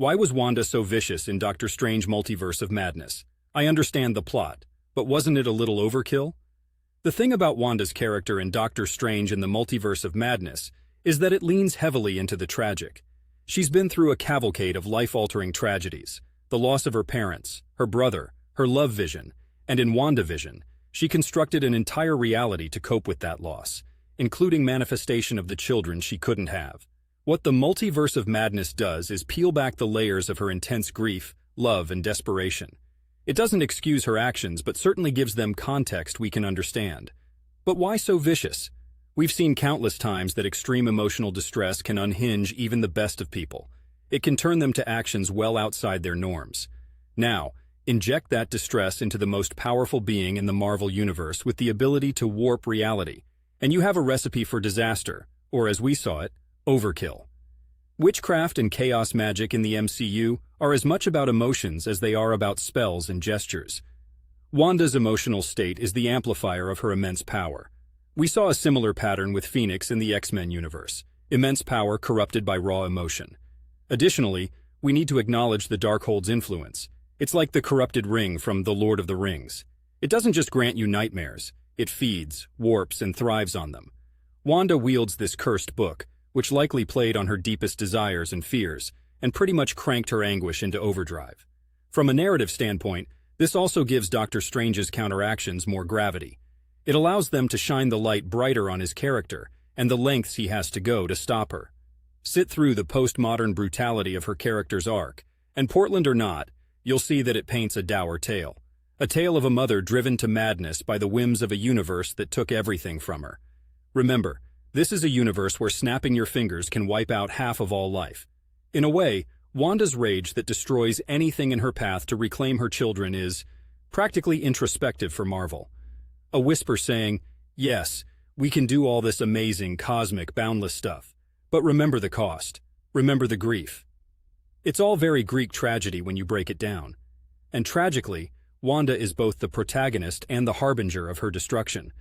Why was Wanda so vicious in Doctor Strange Multiverse of Madness? I understand the plot, but wasn't it a little overkill? The thing about Wanda's character in Doctor Strange in the Multiverse of Madness is that it leans heavily into the tragic. She's been through a cavalcade of life-altering tragedies, the loss of her parents, her brother, her love vision, and in WandaVision, she constructed an entire reality to cope with that loss, including manifestation of the children she couldn't have. What the Multiverse of Madness does is peel back the layers of her intense grief, love, and desperation. It doesn't excuse her actions, but certainly gives them context we can understand. But why so vicious? We've seen countless times that extreme emotional distress can unhinge even the best of people. It can turn them to actions well outside their norms. Now, inject that distress into the most powerful being in the Marvel Universe with the ability to warp reality, and you have a recipe for disaster, or as we saw it, overkill. Witchcraft and chaos magic in the MCU are as much about emotions as they are about spells and gestures. Wanda's emotional state is the amplifier of her immense power. We saw a similar pattern with Phoenix in the X-Men universe, immense power corrupted by raw emotion. Additionally, we need to acknowledge the Darkhold's influence. It's like the corrupted ring from The Lord of the Rings. It doesn't just grant you nightmares, it feeds, warps, and thrives on them. Wanda wields this cursed book, which likely played on her deepest desires and fears, and pretty much cranked her anguish into overdrive. From a narrative standpoint, this also gives Doctor Strange's counteractions more gravity. It allows them to shine the light brighter on his character and the lengths he has to go to stop her. Sit through the postmodern brutality of her character's arc, and Portland or not, you'll see that it paints a dour tale. A tale of a mother driven to madness by the whims of a universe that took everything from her. Remember, this is a universe where snapping your fingers can wipe out half of all life. In a way, Wanda's rage that destroys anything in her path to reclaim her children is practically introspective for Marvel. A whisper saying, yes, we can do all this amazing, cosmic, boundless stuff, but remember the cost. Remember the grief. It's all very Greek tragedy when you break it down. And tragically, Wanda is both the protagonist and the harbinger of her destruction.